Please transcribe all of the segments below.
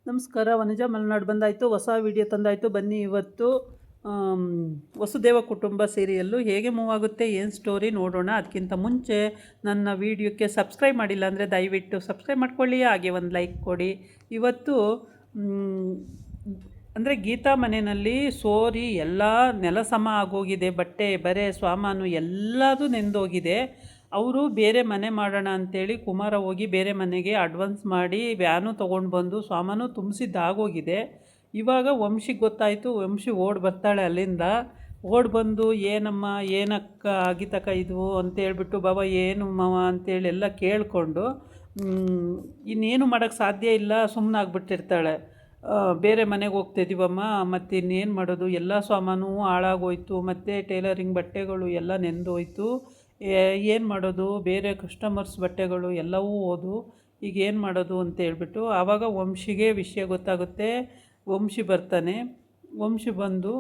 ನಮಸ್ಕಾರ. ವನಜ ಮಲೆನಾಡು ಬಂದಾಯಿತು, ಹೊಸ ವಿಡಿಯೋ ತಂದಾಯಿತು. ಬನ್ನಿ ಇವತ್ತು ವಸುದೇವ ಕುಟುಂಬ ಸೀರಿಯಲ್ಲು ಹೇಗೆ ಮೂವ್ ಆಗುತ್ತೆ, ಏನು ಸ್ಟೋರಿ ನೋಡೋಣ. ಅದಕ್ಕಿಂತ ಮುಂಚೆ ನನ್ನ ವಿಡಿಯೋಕ್ಕೆ ಸಬ್ಸ್ಕ್ರೈಬ್ ಮಾಡಿಲ್ಲ ಅಂದರೆ ದಯವಿಟ್ಟು ಸಬ್ಸ್ಕ್ರೈಬ್ ಮಾಡ್ಕೊಳ್ಳಿ, ಹಾಗೆ ಒಂದು ಲೈಕ್ ಕೊಡಿ. ಇವತ್ತು ಅಂದರೆ ಗೀತಾ ಮನೆಯಲ್ಲಿ ಸೋರಿ ಎಲ್ಲ ನೆಲ ಸಮ ಆಗೋಗಿದೆ. ಬಟ್ಟೆ ಬರೆ ಸಾಮಾನು ಎಲ್ಲದೂ ನೆಂದೋಗಿದೆ. ಅವರು ಬೇರೆ ಮನೆ ಮಾಡೋಣ ಅಂಥೇಳಿ ಕುಮಾರ ಹೋಗಿ ಬೇರೆ ಮನೆಗೆ ಅಡ್ವಾನ್ಸ್ ಮಾಡಿ ವ್ಯಾನು ತೊಗೊಂಡು ಬಂದು ಸಾಮಾನು ತುಂಬಿಸಿದ್ದಾಗೋಗಿದೆ. ಇವಾಗ ವಂಶಿಗೆ ಗೊತ್ತಾಯಿತು. ವಂಶಿ ಓಡಿ ಬರ್ತಾಳೆ ಅಲ್ಲಿಂದ. ಓಡಿ ಬಂದು ಏನಮ್ಮ ಏನಕ್ಕ ಆಗಿತಕ್ಕ ಇದು ಅಂತೇಳ್ಬಿಟ್ಟು, ಬಾಬಾ ಏನು ಮಾವ ಅಂತೇಳಿ ಎಲ್ಲ ಕೇಳಿಕೊಂಡು ಇನ್ನೇನು ಮಾಡೋಕ್ಕೆ ಸಾಧ್ಯ ಇಲ್ಲ, ಸುಮ್ಮನಾಗ್ಬಿಟ್ಟಿರ್ತಾಳೆ. ಬೇರೆ ಮನೆಗೆ ಹೋಗ್ತಿದ್ದೀವಮ್ಮ, ಮತ್ತು ಇನ್ನೇನು ಮಾಡೋದು, ಎಲ್ಲ ಸಾಮಾನು ಹಾಳಾಗೋಯ್ತು, ಮತ್ತು ಟೈಲರಿಂಗ್ ಬಟ್ಟೆಗಳು ಎಲ್ಲ ನೆಂದೋಯ್ತು, ಏನು ಮಾಡೋದು, ಬೇರೆ ಕಸ್ಟಮರ್ಸ್ ಬಟ್ಟೆಗಳು ಎಲ್ಲವೂ ಹೋದು, ಈಗ ಏನು ಮಾಡೋದು ಅಂತ ಹೇಳ್ಬಿಟ್ಟು ಆವಾಗ ವಂಶಿಗೆ ವಿಷಯ ಗೊತ್ತಾಗುತ್ತೆ. ವಂಶಿ ಬರ್ತಾನೆ. ವಂಶಿ ಬಂದು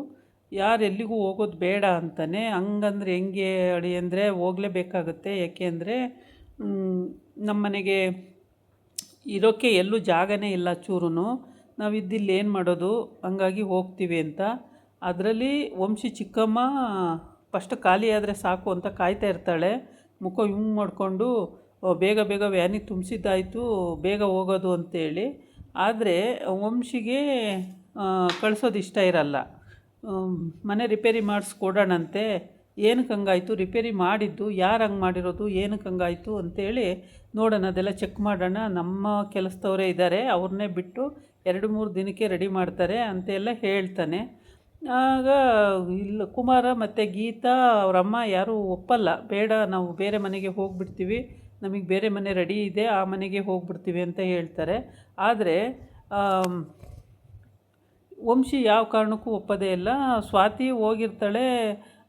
ಯಾರೆಲ್ಲಿಗೂ ಹೋಗೋದು ಬೇಡ ಅಂತಾನೆ. ಹಂಗಂದ್ರೆ ಹೆಂಗೆ ಅಡಿ ಅಂದರೆ ಹೋಗಲೇಬೇಕಾಗುತ್ತೆ. ಯಾಕೆ ಅಂದರೆ ನಮ್ಮ ಮನೆಗೆ ಇರೋಕ್ಕೆ ಎಲ್ಲೂ ಜಾಗನೇ ಇಲ್ಲ ಚೂರು, ನಾವಿದ್ದಿಲ್ಲಿ ಏನು ಮಾಡೋದು, ಹಂಗಾಗಿ ಹೋಗ್ತೀವಿ ಅಂತ. ಅದರಲ್ಲಿ ವಂಶಿ ಚಿಕ್ಕಮ್ಮ ಫಸ್ಟ್ ಖಾಲಿ ಆದರೆ ಸಾಕು ಅಂತ ಕಾಯ್ತಾ ಇರ್ತಾಳೆ. ಮುಖ ಹಿಂಗೆ ಮಾಡಿಕೊಂಡು ಬೇಗ ಬೇಗ ವ್ಯಾನಿಗೆ ತುಂಬಿಸಿದ್ದಾಯಿತು, ಬೇಗ ಹೋಗೋದು ಅಂತೇಳಿ. ಆದರೆ ವಂಶಿಗೆ ಕಳಿಸೋದು ಇಷ್ಟ ಇರಲ್ಲ. ಮನೆ ರಿಪೇರಿ ಮಾಡಿಸ್ಕೊಡೋಣಂತೆ. ಏನಕ್ಕೆ ಹಂಗಾಯಿತು, ರಿಪೇರಿ ಮಾಡಿದ್ದು ಯಾರು ಹಂಗೆ ಮಾಡಿರೋದು, ಏನಕ್ಕೆ ಹಂಗಾಯಿತು ಅಂತೇಳಿ ನೋಡೋಣ, ಅದೆಲ್ಲ ಚೆಕ್ ಮಾಡೋಣ, ನಮ್ಮ ಕೆಲಸದವರೇ ಇದ್ದಾರೆ, ಅವ್ರನ್ನೇ ಬಿಟ್ಟು 2-3 ದಿನಕ್ಕೆ ರೆಡಿ ಮಾಡ್ತಾರೆ ಅಂತೆಲ್ಲ ಹೇಳ್ತಾನೆ. ಆಗ ಇಲ್ಲ ಕುಮಾರ ಮತ್ತು ಗೀತಾ ಅವರಮ್ಮ ಯಾರೂ ಒಪ್ಪಲ್ಲ. ಬೇಡ, ನಾವು ಬೇರೆ ಮನೆಗೆ ಹೋಗಿಬಿಡ್ತೀವಿ, ನಮಗೆ ಬೇರೆ ಮನೆ ರೆಡಿ ಇದೆ, ಆ ಮನೆಗೆ ಹೋಗ್ಬಿಡ್ತೀವಿ ಅಂತ ಹೇಳ್ತಾರೆ. ಆದರೆ ವಂಶಿ ಯಾವ ಕಾರಣಕ್ಕೂ ಒಪ್ಪೋದೇ ಇಲ್ಲ. ಸ್ವಾತಿ ಹೋಗಿರ್ತಾಳೆ,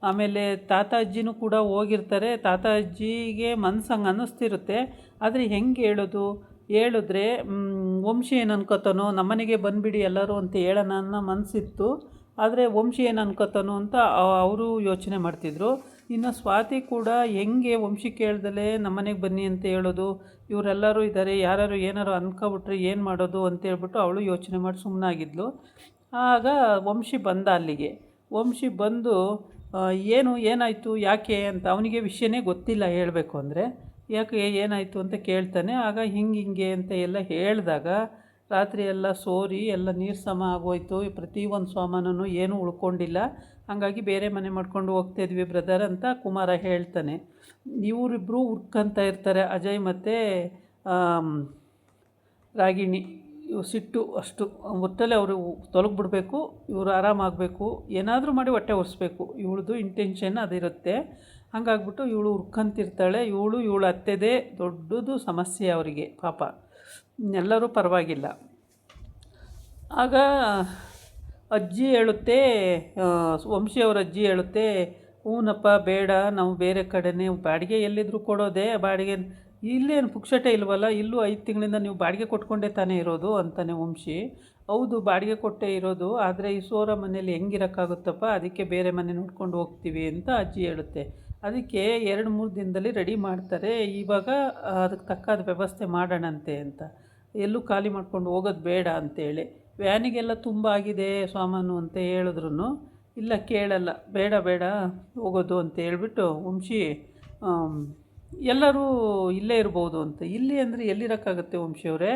ಆಮೇಲೆ ತಾತ ಅಜ್ಜಿನೂ ಕೂಡ ಹೋಗಿರ್ತಾರೆ. ತಾತ ಅಜ್ಜಿಗೆ ಮನ್ಸು ಹಂಗೆ ಅನ್ನಿಸ್ತಿರುತ್ತೆ. ಆದರೆ ಹೆಂಗೆ ಹೇಳೋದು, ಹೇಳಿದ್ರೆ ವಂಶಿ ಏನು ಅನ್ಕೋತಾನೋ, ನಮ್ಮನೆಗೆ ಬಂದುಬಿಡಿ ಎಲ್ಲರೂ ಅಂತ ಹೇಳೋಣ ಅನ್ನೋ ಮನಸ್ಸಿತ್ತು. ಆದರೆ ವಂಶಿ ಏನು ಅನ್ಕೋತಾನೋ ಅಂತ ಅವರು ಯೋಚನೆ ಮಾಡ್ತಿದ್ರು. ಇನ್ನು ಸ್ವಾತಿ ಕೂಡ ಹೆಂಗೆ ವಂಶಿ ಕೇಳ್ದಲೇ ನಮ್ಮನೆಗೆ ಬನ್ನಿ ಅಂತ ಹೇಳೋದು, ಇವರೆಲ್ಲರೂ ಇದ್ದಾರೆ, ಯಾರು ಏನಾರು ಅನ್ಕೊಬಿಟ್ರೆ ಏನು ಮಾಡೋದು ಅಂತೇಳ್ಬಿಟ್ಟು ಅವಳು ಯೋಚನೆ ಮಾಡಿ ಸುಮ್ಮನಾಗಿದ್ಲು. ಆಗ ವಂಶಿ ಬಂದ ಅಲ್ಲಿಗೆ. ವಂಶಿ ಬಂದು ಏನಾಯಿತು ಯಾಕೆ ಅಂತ, ಅವನಿಗೆ ವಿಷಯನೇ ಗೊತ್ತಿಲ್ಲ ಹೇಳಬೇಕು ಅಂದರೆ. ಯಾಕೆ ಏನಾಯಿತು ಅಂತ ಕೇಳ್ತಾನೆ. ಆಗ ಹಿಂಗೆ ಅಂತ ಎಲ್ಲ ಹೇಳಿದಾಗ ರಾತ್ರಿ ಎಲ್ಲ ಸೋರಿ ಎಲ್ಲ ನೀರು ಸಮ ಆಗೋಯ್ತು, ಪ್ರತಿಯೊಂದು ಸಾಮಾನು ಏನೂ ಉಳ್ಕೊಂಡಿಲ್ಲ, ಹಾಗಾಗಿ ಬೇರೆ ಮನೆ ಮಾಡ್ಕೊಂಡು ಹೋಗ್ತಾಯಿದ್ವಿ ಬ್ರದರ್ ಅಂತ ಕುಮಾರ ಹೇಳ್ತಾನೆ. ಇವರಿಬ್ಬರು ಹುರ್ಕಂತ ಇರ್ತಾರೆ, ಅಜಯ್ ಮತ್ತು ರಾಗಿಣಿ. ಇವು ಸಿಟ್ಟು ಅಷ್ಟು, ಒಟ್ಟಲ್ಲಿ ಅವರು ತೊಲಗಿಬಿಡ್ಬೇಕು, ಇವರು ಆರಾಮಾಗಬೇಕು, ಏನಾದರೂ ಮಾಡಿ ಹೊಟ್ಟೆ ಒರೆಸ್ಬೇಕು, ಇವಳದು ಇಂಟೆನ್ಷನ್ ಅದಿರುತ್ತೆ. ಹಾಗಾಗ್ಬಿಟ್ಟು ಇವಳು ಹುರ್ಕಂತಿರ್ತಾಳೆ. ಇವಳು ಅತ್ತೆದೇ ದೊಡ್ಡದು ಸಮಸ್ಯೆ ಅವರಿಗೆ ಪಾಪ, ಎಲ್ಲರೂ ಪರವಾಗಿಲ್ಲ. ಆಗ ಅಜ್ಜಿ ಹೇಳುತ್ತೆ, ವಂಶಿಯವರ ಅಜ್ಜಿ ಹೇಳುತ್ತೆ, ಹೂನಪ್ಪ ಬೇಡ, ನಾವು ಬೇರೆ ಕಡೆನೇ ಬಾಡಿಗೆ ಎಲ್ಲಿದ್ದರೂ ಕೊಡೋದೆ, ಬಾಡಿಗೆ ಇಲ್ಲೇನು ಪುಕ್ಷಟೆ ಇಲ್ವಲ್ಲ, ಇಲ್ಲೂ 5 ತಿಂಗಳಿಂದ ನೀವು ಬಾಡಿಗೆ ಕೊಟ್ಕೊಂಡೇ ತಾನೇ ಇರೋದು ಅಂತಾನೆ ವಂಶಿ. ಹೌದು ಬಾಡಿಗೆ ಕೊಟ್ಟೇ ಇರೋದು, ಆದರೆ ಈ ಸೋರ ಮನೇಲಿ ಹೆಂಗಿರೋಕ್ಕಾಗುತ್ತಪ್ಪ, ಅದಕ್ಕೆ ಬೇರೆ ಮನೆ ನೋಡ್ಕೊಂಡು ಹೋಗ್ತೀವಿ ಅಂತ ಅಜ್ಜಿ ಹೇಳುತ್ತೆ. ಅದಕ್ಕೆ 2-3 ದಿನದಲ್ಲಿ ರೆಡಿ ಮಾಡ್ತಾರೆ. ಇವಾಗ ಅದಕ್ಕೆ ತಕ್ಕಾದ ವ್ಯವಸ್ಥೆ ಮಾಡೋಣಂತೆ ಅಂತ, ಎಲ್ಲೂ ಖಾಲಿ ಮಾಡ್ಕೊಂಡು ಹೋಗೋದು ಬೇಡ ಅಂತೇಳಿ. ವ್ಯಾನಿಗೆಲ್ಲ ತುಂಬ ಆಗಿದೆ ಸಾಮಾನು ಅಂತ ಹೇಳಿದ್ರು ಇಲ್ಲ, ಕೇಳಲ್ಲ, ಬೇಡ ಹೋಗೋದು ಅಂತ ಹೇಳ್ಬಿಟ್ಟು ವಂಶಿ ಎಲ್ಲರೂ ಇಲ್ಲೇ ಇರ್ಬೋದು ಅಂತ. ಇಲ್ಲಿ ಅಂದರೆ ಎಲ್ಲಿರೋಕ್ಕಾಗುತ್ತೆ ವಂಶಿಯವರೇ,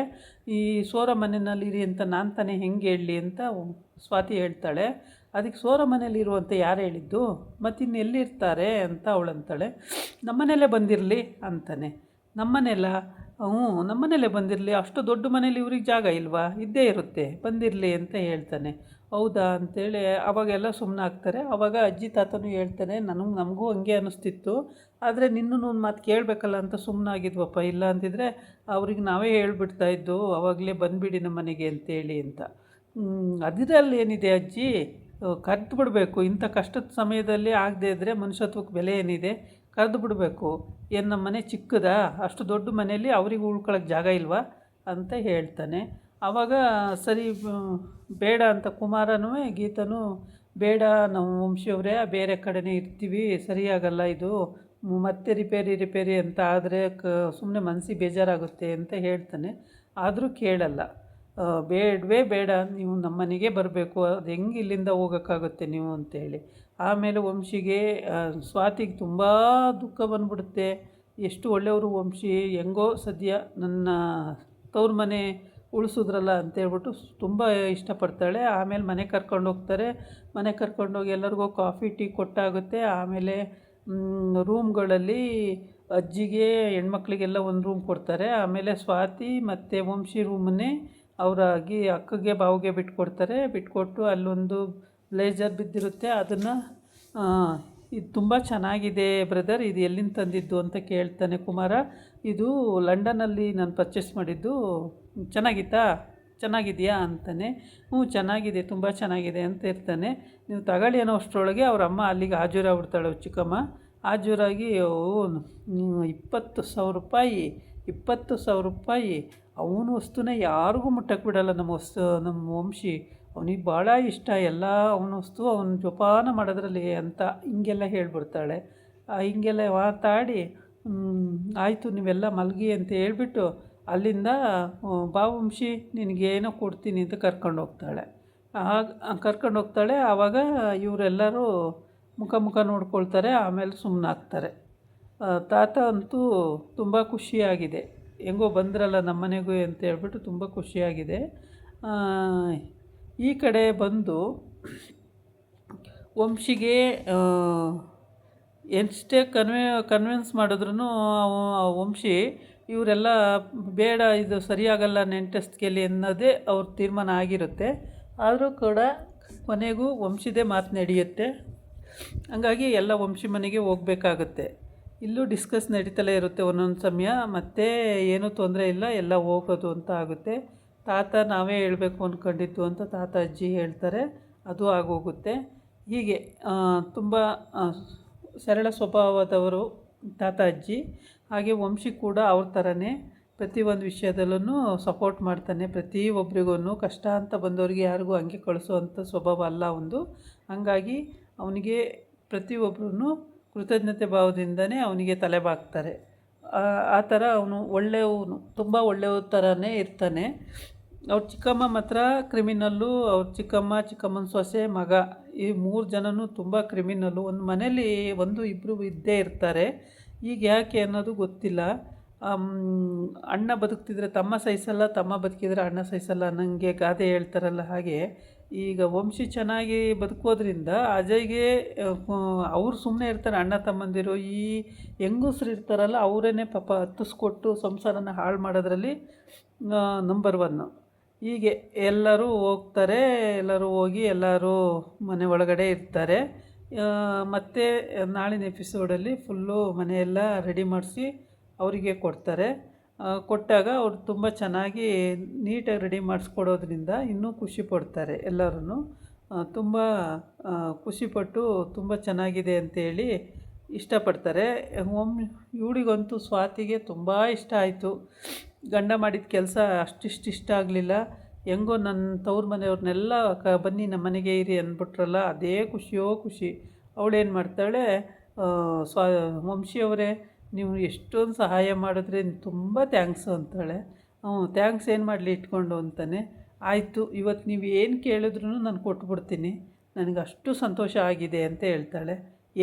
ಈ ಸೋರ ಮನೆಯಲ್ಲಿ ಇರಿ ಅಂತ ನಾನು ತಾನೇ ಹೆಂಗೆ ಹೇಳಲಿ ಅಂತ ಸ್ವಾತಿ ಹೇಳ್ತಾಳೆ. ಅದಕ್ಕೆ ಸೋರ ಮನೇಲಿರುವಂತೆ ಯಾರು ಹೇಳಿದ್ದು, ಮತ್ತಿನ್ನು ಎಲ್ಲಿರ್ತಾರೆ ಅಂತ ಅವಳಂತಾಳೆ. ನಮ್ಮನೆಯಲ್ಲೇ ಬಂದಿರಲಿ ಅಂತಾನೆ. ನಮ್ಮನೆಲ್ಲ ನಮ್ಮನೇಲೇ ಬಂದಿರಲಿ, ಅಷ್ಟು ದೊಡ್ಡ ಮನೇಲಿ ಇವ್ರಿಗೆ ಜಾಗ ಇಲ್ವಾ, ಇದ್ದೇ ಇರುತ್ತೆ, ಬಂದಿರಲಿ ಅಂತ ಹೇಳ್ತಾನೆ. ಹೌದಾ ಅಂತೇಳಿ ಅವಾಗೆಲ್ಲ ಸುಮ್ಮನಾಗ್ತಾರೆ. ಆವಾಗ ಅಜ್ಜಿ ತಾತನೂ ಹೇಳ್ತಾನೆ, ನಮಗೂ ಹಂಗೆ ಅನ್ನಿಸ್ತಿತ್ತು, ಆದರೆ ನಿನ್ನೂ ಒಂದು ಮಾತು ಕೇಳಬೇಕಲ್ಲ ಅಂತ ಸುಮ್ಮನಾಗಿದ್ವಪ್ಪ, ಇಲ್ಲ ಅಂತಿದ್ರೆ ಅವ್ರಿಗೆ ನಾವೇ ಹೇಳ್ಬಿಡ್ತಾಯಿದ್ದು, ಆವಾಗಲೇ ಬಂದುಬಿಡಿ ನಮ್ಮ ಮನೆಗೆ ಅಂತೇಳಿ ಅಂತ. ಅದರಲ್ಲಿ ಏನಿದೆ ಅಜ್ಜಿ, ಕರೆದು ಬಿಡಬೇಕು, ಇಂಥ ಕಷ್ಟದ ಸಮಯದಲ್ಲಿ ಆಗದೇ ಇದ್ದರೆ ಮನುಷ್ಯತ್ವಕ್ಕೆ ಬೆಲೆ ಏನಿದೆ, ಕರೆದು ಬಿಡಬೇಕು. ಏನು ನಮ್ಮ ಮನೆ ಚಿಕ್ಕದಾ, ಅಷ್ಟು ದೊಡ್ಡ ಮನೆಯಲ್ಲಿ ಅವ್ರಿಗೆ ಉಳ್ಕೊಳ್ಳೋಕ್ಕೆ ಜಾಗ ಇಲ್ವಾ ಅಂತ ಹೇಳ್ತಾನೆ. ಆವಾಗ ಸರಿ ಬೇಡ ಅಂತ ಕುಮಾರನೂ ಗೀತನೂ, ಬೇಡ ನಾವು ವಂಶಿಯವರೇ ಬೇರೆ ಕಡೆನೇ ಇರ್ತೀವಿ, ಸರಿಯಾಗಲ್ಲ ಇದು, ಮತ್ತೆ ರಿಪೇರಿ ಅಂತ ಆದರೆ ಸುಮ್ಮನೆ ಮನಸ್ಸಿಗೆ ಬೇಜಾರಾಗುತ್ತೆ ಅಂತ ಹೇಳ್ತಾನೆ. ಆದರೂ ಕೇಳಲ್ಲ. ಬೇಡವೇ ಬೇಡ, ನೀವು ನಮ್ಮ ಮನೆಗೆ ಬರಬೇಕು, ಅದು ಹೆಂಗೆ ಇಲ್ಲಿಂದ ಹೋಗೋಕ್ಕಾಗುತ್ತೆ ನೀವು ಅಂತೇಳಿ. ಆಮೇಲೆ ವಂಶಿಗೆ ಸ್ವಾತಿಗೆ ತುಂಬ ದುಃಖ ಬಂದ್ಬಿಡುತ್ತೆ. ಎಷ್ಟು ಒಳ್ಳೆಯವರು ವಂಶಿ, ಹೆಂಗೋ ಸದ್ಯ ನನ್ನ ತವ್ರ ಮನೆ ಉಳಿಸಿದ್ರಲ್ಲ ಅಂತೇಳ್ಬಿಟ್ಟು ತುಂಬ ಇಷ್ಟಪಡ್ತಾಳೆ. ಆಮೇಲೆ ಮನೆಗೆ ಕರ್ಕೊಂಡು ಹೋಗ್ತಾರೆ. ಮನೆಗೆ ಕರ್ಕೊಂಡೋಗಿ ಎಲ್ಲರಿಗೂ ಕಾಫಿ ಟೀ ಕೊಟ್ಟಾಗುತ್ತೆ. ಆಮೇಲೆ ರೂಮ್ಗಳಲ್ಲಿ ಅಜ್ಜಿಗೆ ಹೆಣ್ಮಕ್ಳಿಗೆಲ್ಲ ಒಂದು ರೂಮ್ ಕೊಡ್ತಾರೆ. ಆಮೇಲೆ ಸ್ವಾತಿ ಮತ್ತು ವಂಶಿ ರೂಮನ್ನೇ ಅವರಾಗಿ ಅಕ್ಕಗೆ ಬಾವಿಗೆ ಬಿಟ್ಕೊಡ್ತಾರೆ. ಬಿಟ್ಕೊಟ್ಟು ಅಲ್ಲೊಂದು ಬ್ಲೇಜರ್ ಬಿದ್ದಿರುತ್ತೆ. ಅದನ್ನು ಇದು ತುಂಬ ಚೆನ್ನಾಗಿದೆ ಬ್ರದರ್, ಇದು ಎಲ್ಲಿಂದ ತಂದಿದ್ದು ಅಂತ ಕೇಳ್ತಾನೆ ಕುಮಾರ. ಇದು ಲಂಡನ್ನಲ್ಲಿ ನಾನು ಪರ್ಚೇಸ್ ಮಾಡಿದ್ದು, ಚೆನ್ನಾಗಿದೆಯಾ ಅಂತಾನೆ. ಚೆನ್ನಾಗಿದೆ, ತುಂಬ ಚೆನ್ನಾಗಿದೆ ಅಂತ ಇರ್ತಾನೆ. ನೀವು ತಗೊಳ್ಳಿ ಅನ್ನೋ ಅಷ್ಟರೊಳಗೆ ಅವ್ರ ಅಮ್ಮ ಅಲ್ಲಿಗೆ ಹಾಜರಾಗ್ಬಿಡ್ತಾಳೆ, ಚಿಕ್ಕಮ್ಮ. ಹಾಜರಾಗಿ 20,000 ರೂಪಾಯಿ ಅವನ ವಸ್ತುನೇ ಯಾರಿಗೂ ಮುಟ್ಟಕ್ಕೆ ಬಿಡಲ್ಲ ನಮ್ಮ ವಂಶಿ. ಅವನಿಗೆ ಭಾಳ ಇಷ್ಟ ಎಲ್ಲ ಅವನ ವಸ್ತು ಅವನ ಜೋಪಾನ ಮಾಡೋದ್ರಲ್ಲಿ ಅಂತ ಹಿಂಗೆಲ್ಲ ಹೇಳ್ಬಿಡ್ತಾಳೆ. ಹಿಂಗೆಲ್ಲ ಮಾತಾಡಿ ಆಯಿತು ನೀವೆಲ್ಲ ಮಲಗಿ ಅಂತ ಹೇಳ್ಬಿಟ್ಟು ಅಲ್ಲಿಂದ ಬಾ ವಂಶಿ ನಿನಗೇನೋ ಕೊಡ್ತೀನಿ ಅಂತ ಕರ್ಕೊಂಡು ಹೋಗ್ತಾಳೆ. ಆವಾಗ ಇವರೆಲ್ಲರೂ ಮುಖ ನೋಡ್ಕೊಳ್ತಾರೆ. ಆಮೇಲೆ ಸುಮ್ಮನಾಗ್ತಾರೆ. ತಾತ ಅಂತೂ ತುಂಬ ಖುಷಿಯಾಗಿದೆ, ಹೆಂಗೋ ಬಂದ್ರಲ್ಲ ನಮ್ಮ ಮನೆಗೂ ಅಂತ ಹೇಳ್ಬಿಟ್ಟು ತುಂಬ ಖುಷಿಯಾಗಿದೆ. ಈ ಕಡೆ ಬಂದು ವಂಶಿಗೆ ಎಷ್ಟೇ ಕನ್ವಿನ್ಸ್ ಮಾಡಿದ್ರೂ ವಂಶಿ ಇವರೆಲ್ಲ ಬೇಡ, ಇದು ಸರಿಯಾಗಲ್ಲ ನೆಂಟಸ್ತಿಗೆಲಿ ಅನ್ನೋದೇ ಅವ್ರ ತೀರ್ಮಾನ ಆಗಿರುತ್ತೆ. ಆದರೂ ಕೂಡ ಕೊನೆಗೂ ವಂಶಿದೇ ಮಾತು ನಡೆಯುತ್ತೆ. ಹಂಗಾಗಿ ಎಲ್ಲ ವಂಶಿ ಮನೆಗೆ ಹೋಗಬೇಕಾಗುತ್ತೆ. ಇಲ್ಲೂ ಡಿಸ್ಕಸ್ ನಡೀತಲೇ ಇರುತ್ತೆ ಒಂದೊಂದು ಸಮಯ. ಮತ್ತೆ ಏನೂ ತೊಂದರೆ ಇಲ್ಲ, ಎಲ್ಲ ಹೋಗೋದು ಅಂತ ಆಗುತ್ತೆ. ತಾತ ನಾವೇ ಹೇಳಬೇಕು ಅಂದ್ಕೊಂಡಿದ್ದು ಅಂತ ತಾತ ಅಜ್ಜಿ ಹೇಳ್ತಾರೆ, ಅದು ಆಗೋಗುತ್ತೆ. ಹೀಗೆ ತುಂಬ ಸರಳ ಸ್ವಭಾವದವರು ತಾತ ಅಜ್ಜಿ. ಹಾಗೆ ವಂಶಿ ಕೂಡ ಅವ್ರ ಥರನೇ ಪ್ರತಿಯೊಂದು ವಿಷಯದಲ್ಲೂ ಸಪೋರ್ಟ್ ಮಾಡ್ತಾನೆ. ಪ್ರತಿಯೊಬ್ಬರಿಗೂ ಕಷ್ಟ ಅಂತ ಬಂದವರಿಗೆ ಯಾರಿಗೂ ಹಂಗೆ ಕಳಿಸೋವಂಥ ಸ್ವಭಾವ ಅಲ್ಲ ಒಂದು. ಹಾಗಾಗಿ ಅವನಿಗೆ ಪ್ರತಿಯೊಬ್ಬರೂ ಕೃತಜ್ಞತೆ ಭಾವದಿಂದನೇ ಅವನಿಗೆ ತಲೆ ಬಾಗ್ತಾರೆ. ಆ ಥರ ಅವನು ಒಳ್ಳೆಯವನು, ತುಂಬ ಒಳ್ಳೆಯವ್ರ ಥರನೇ ಇರ್ತಾನೆ. ಅವ್ರ ಚಿಕ್ಕಮ್ಮ ಮಾತ್ರ ಕ್ರಿಮಿನಲ್ಲು. ಅವ್ರ ಚಿಕ್ಕಮ್ಮನ ಸೊಸೆ, ಮಗ, ಈ 3 ಜನನೂ ತುಂಬ ಕ್ರಿಮಿನಲ್ಲು. ಒಂದು ಮನೇಲಿ 1-2 ಇದ್ದೇ ಇರ್ತಾರೆ. ಈಗ ಯಾಕೆ ಅನ್ನೋದು ಗೊತ್ತಿಲ್ಲ. ಅಣ್ಣ ಬದುಕ್ತಿದ್ರೆ ತಮ್ಮ ಸಹಿಸಲ್ಲ, ತಮ್ಮ ಬದುಕಿದ್ರೆ ಅಣ್ಣ ಸಹಿಸಲ್ಲ ಅನ್ನಂಗೆ ಗಾದೆ ಹೇಳ್ತಾರಲ್ಲ, ಹಾಗೆ ಈಗ ವಂಶಿ ಚೆನ್ನಾಗಿ ಬದುಕೋದ್ರಿಂದ ಅಜಯ್ಗೆ ಅವ್ರು ಸುಮ್ಮನೆ ಇರ್ತಾರೆ. ಅಣ್ಣ ತಮ್ಮಂದಿರು ಈ ಹೆಂಗಸ್ರು ಇರ್ತಾರಲ್ಲ ಅವರೇ ಪಾಪ ಹತ್ತಿಸ್ಕೊಟ್ಟು ಸಂಸಾರನ ಹಾಳು ಮಾಡೋದ್ರಲ್ಲಿ ನಂಬರ್ 1. ಹೀಗೆ ಎಲ್ಲರೂ ಹೋಗ್ತಾರೆ. ಎಲ್ಲರೂ ಹೋಗಿ ಎಲ್ಲರೂ ಮನೆ ಒಳಗಡೆ ಇರ್ತಾರೆ. ಮತ್ತು ನಾಳಿನ ಎಪಿಸೋಡಲ್ಲಿ ಫುಲ್ಲು ಮನೆಯೆಲ್ಲ ರೆಡಿ ಮಾಡಿಸಿ ಅವರಿಗೆ ಕೊಡ್ತಾರೆ. ಕೊಟ್ಟಾಗ ಅವ್ರು ತುಂಬ ಚೆನ್ನಾಗಿ ನೀಟಾಗಿ ರೆಡಿ ಮಾಡಿಸ್ಕೊಡೋದ್ರಿಂದ ಇನ್ನೂ ಖುಷಿ ಪಡ್ತಾರೆ ಎಲ್ಲರೂ. ತುಂಬ ಖುಷಿಪಟ್ಟು ತುಂಬ ಚೆನ್ನಾಗಿದೆ ಅಂತೇಳಿ ಇಷ್ಟಪಡ್ತಾರೆ. ಇವಳಿಗಂತೂ ಸ್ವಾತಿಗೆ ತುಂಬ ಇಷ್ಟ ಆಯಿತು. ಗಂಡ ಮಾಡಿದ ಕೆಲಸ ಇಷ್ಟ ಆಗಲಿಲ್ಲ. ಹೆಂಗೋ ನನ್ನ ತವ್ರ ಮನೆಯವ್ರನ್ನೆಲ್ಲ ಬನ್ನಿ ನಮ್ಮ ಮನೆಗೆ ಇರಿ ಅಂದ್ಬಿಟ್ರಲ್ಲ, ಅದೇ ಖುಷಿ. ಅವಳೇನು ಮಾಡ್ತಾಳೆ, ವಂಶಿಯವರೇ ನೀವು ಎಷ್ಟೊಂದು ಸಹಾಯ ಮಾಡಿದ್ರೆ ತುಂಬ ಥ್ಯಾಂಕ್ಸು ಅಂತಾಳೆ. ಥ್ಯಾಂಕ್ಸ್ ಏನು ಮಾಡಲಿ ಇಟ್ಕೊಂಡು ಅಂತಾನೆ. ಆಯಿತು, ಇವತ್ತು ನೀವು ಏನು ಕೇಳಿದ್ರೂ ನಾನು ಕೊಟ್ಬಿಡ್ತೀನಿ, ನನಗೆ ಅಷ್ಟು ಸಂತೋಷ ಆಗಿದೆ ಅಂತ ಹೇಳ್ತಾಳೆ.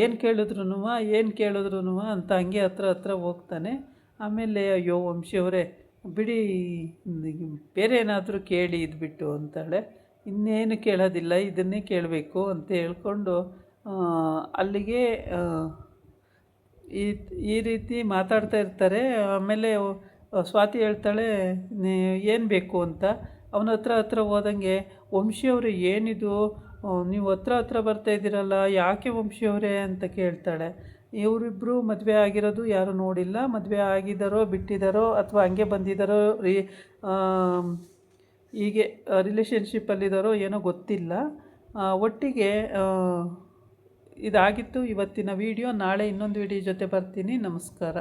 ಏನು ಕೇಳಿದ್ರೂ ಅಂತ ಹಂಗೆ ಹತ್ರ ಹೋಗ್ತಾನೆ. ಆಮೇಲೆ ಅಯ್ಯೋ ವಂಶಿಯವರೇ ಬಿಡಿ, ಬೇರೆ ಏನಾದರೂ ಕೇಳಿ ಇದ್ಬಿಟ್ಟು ಅಂತಾಳೆ. ಇನ್ನೇನು ಕೇಳೋದಿಲ್ಲ, ಇದನ್ನೇ ಕೇಳಬೇಕು ಅಂತ ಹೇಳ್ಕೊಂಡು ಅಲ್ಲಿಗೆ ಈ ರೀತಿ ಮಾತಾಡ್ತಾ ಇರ್ತಾರೆ. ಆಮೇಲೆ ಸ್ವಾತಿ ಹೇಳ್ತಾಳೆ ಏನು ಬೇಕು ಅಂತ. ಅವನ ಹತ್ರ ಹೋದಂಗೆ, ವಂಶಿಯವರು ಏನಿದು ನೀವು ಹತ್ರ ಬರ್ತಾಯಿದ್ದೀರಲ್ಲ, ಯಾಕೆ ವಂಶಿಯವರೇ ಅಂತ ಕೇಳ್ತಾಳೆ. ಇವರಿಬ್ಬರು ಮದುವೆ ಆಗಿರೋದು ಯಾರೂ ನೋಡಿಲ್ಲ, ಮದುವೆ ಆಗಿದ್ದಾರೋ ಬಿಟ್ಟಿದ್ದಾರೋ ಅಥವಾ ಹಂಗೆ ಬಂದಿದ್ದಾರೋ ಹೀಗೆ ರಿಲೇಷನ್ಶಿಪ್ಪಲ್ಲಿದ್ದಾರೋ ಏನೋ ಗೊತ್ತಿಲ್ಲ. ಒಟ್ಟಿಗೆ ಇದಾಗಿತ್ತು ಇವತ್ತಿನ ವಿಡಿಯೋ. ನಾಳೆ ಇನ್ನೊಂದು ವಿಡಿಯೋ ಜೊತೆ ಬರ್ತೀನಿ. ನಮಸ್ಕಾರ.